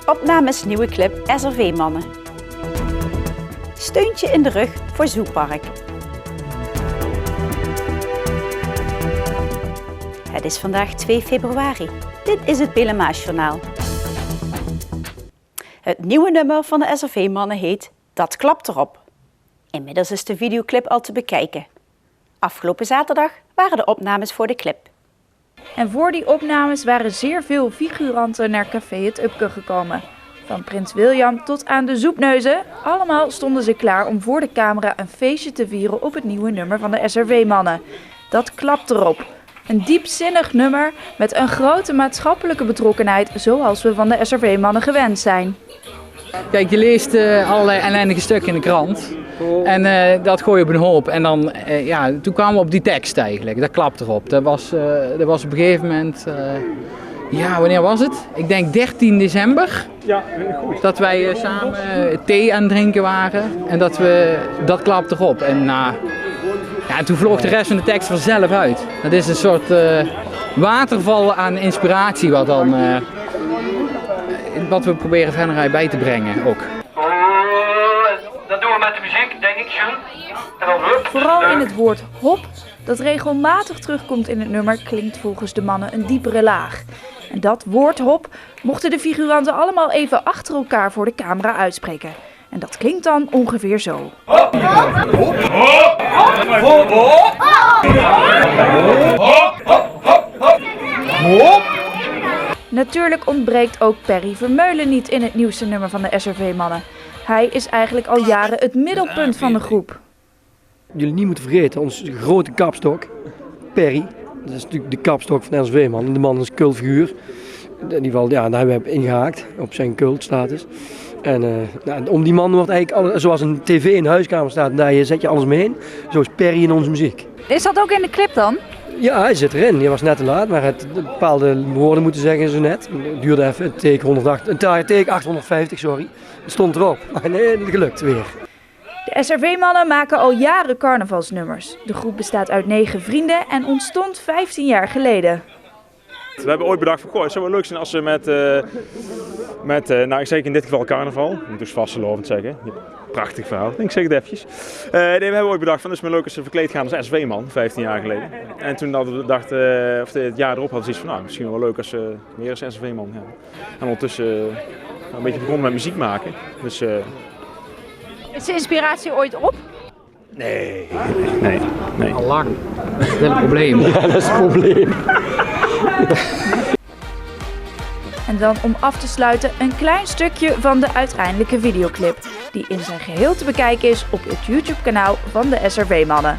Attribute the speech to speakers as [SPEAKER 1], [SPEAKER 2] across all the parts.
[SPEAKER 1] Opnames nieuwe clip SRV-mannen. Steuntje in de rug voor Zoopark. Het is vandaag 2 februari. Dit is het Pelemaasjournaal. Het nieuwe nummer van de SRV-mannen heet Dat klapt erop. Inmiddels is de videoclip al te bekijken. Afgelopen zaterdag waren de opnames voor de clip.
[SPEAKER 2] En voor die opnames waren zeer veel figuranten naar Café Het Upke gekomen. Van Prins William tot aan de Zoepneuzen, allemaal stonden ze klaar om voor de camera een feestje te vieren op het nieuwe nummer van de SRV-mannen. Dat klapt erop. Een diepzinnig nummer met een grote maatschappelijke betrokkenheid zoals we van de SRV-mannen gewend zijn.
[SPEAKER 3] Kijk, je leest allerlei ellendige stukken in de krant en dat gooi je op een hoop. En dan, toen kwamen we op die tekst eigenlijk, dat klapt erop. Dat was op een gegeven moment, wanneer was het? Ik denk 13 december. Ja, goed. Dat wij samen thee aan het drinken waren en dat klapt erop. En toen vloog de rest van de tekst vanzelf uit. Dat is een soort waterval aan inspiratie wat we proberen verder bij te brengen ook.
[SPEAKER 4] Dat doen we met de muziek, denk ik, John.
[SPEAKER 2] Vooral in het woord hop, dat regelmatig terugkomt in het nummer, klinkt volgens de mannen een diepere laag. En dat woord hop mochten de figuranten allemaal even achter elkaar voor de camera uitspreken. En dat klinkt dan ongeveer zo.
[SPEAKER 4] Hop, hop, hop, hop, hop, hop, hop.
[SPEAKER 2] Natuurlijk ontbreekt ook Perry Vermeulen niet in het nieuwste nummer van de SRV-mannen. Hij is eigenlijk al jaren het middelpunt van de groep.
[SPEAKER 5] Jullie niet moeten vergeten, onze grote kapstok, Perry. Dat is natuurlijk de kapstok van de SRV-man. De man is een cultfiguur. In ieder geval, daar hebben we ingehaakt op zijn cultstatus. En om die man wordt eigenlijk alles, zoals een tv in de huiskamer staat, daar zet je alles mee in. Zo is Perry in onze muziek.
[SPEAKER 2] Is dat ook in de clip dan?
[SPEAKER 5] Ja, hij zit erin. Hij was net te laat, maar het bepaalde woorden moeten zeggen zo net. Het duurde even, een take 850, sorry. Het stond erop. Maar nee, het gelukt weer.
[SPEAKER 2] De SRV-mannen maken al jaren carnavalsnummers. De groep bestaat uit 9 vrienden en ontstond 15 jaar geleden.
[SPEAKER 6] We hebben ooit bedacht van, het zou wel leuk zijn als we ik zeg in dit geval carnaval, ik moet dus vastelovend zeggen, prachtig verhaal, ik zeg het eventjes. We hebben ooit bedacht van, het is wel leuk als we verkleed gaan als SRV-man, 15 jaar geleden. En toen hadden we bedacht, het jaar erop hadden ze iets van, misschien wel leuk als we meer als SRV-man gaan. En ondertussen een beetje begonnen met muziek maken. Dus,
[SPEAKER 2] Is de inspiratie ooit op?
[SPEAKER 6] Nee.
[SPEAKER 3] Al lang. Dat is het probleem.
[SPEAKER 5] Ja, dat is het probleem.
[SPEAKER 2] En dan om af te sluiten een klein stukje van de uiteindelijke videoclip, die in zijn geheel te bekijken is op het YouTube-kanaal van de SRV-mannen.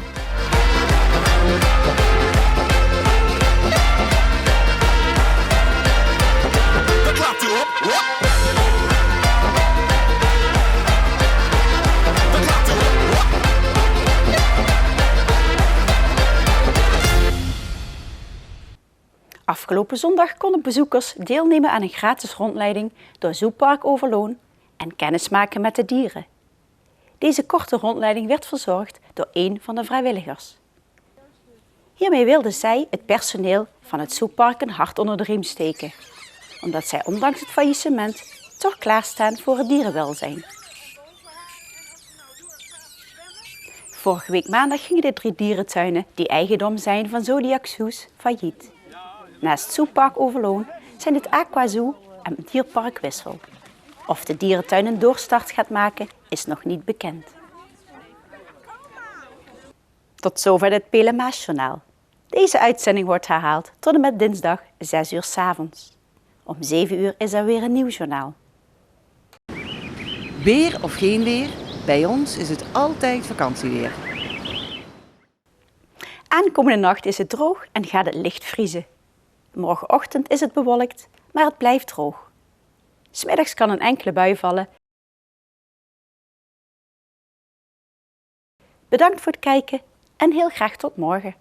[SPEAKER 1] Afgelopen zondag konden bezoekers deelnemen aan een gratis rondleiding door Zoopark Overloon en kennismaken met de dieren. Deze korte rondleiding werd verzorgd door een van de vrijwilligers. Hiermee wilde zij het personeel van het Zoopark een hart onder de riem steken, omdat zij ondanks het faillissement toch klaarstaan voor het dierenwelzijn. Vorige week maandag gingen de 3 dierentuinen die eigendom zijn van Zodiac Zoos failliet. Naast Zoopark Overloon zijn het Aquazoo en het Dierpark Wissel. Of de dierentuin een doorstart gaat maken, is nog niet bekend. Tot zover het Pelemaasjournaal. Deze uitzending wordt herhaald tot en met dinsdag 6 uur 's avonds. Om 7 uur is er weer een nieuw journaal.
[SPEAKER 7] Weer of geen weer, bij ons is het altijd vakantieweer.
[SPEAKER 1] Aankomende nacht is het droog en gaat het licht vriezen. Morgenochtend is het bewolkt, maar het blijft droog. 'S Middags kan een enkele bui vallen. Bedankt voor het kijken en heel graag tot morgen.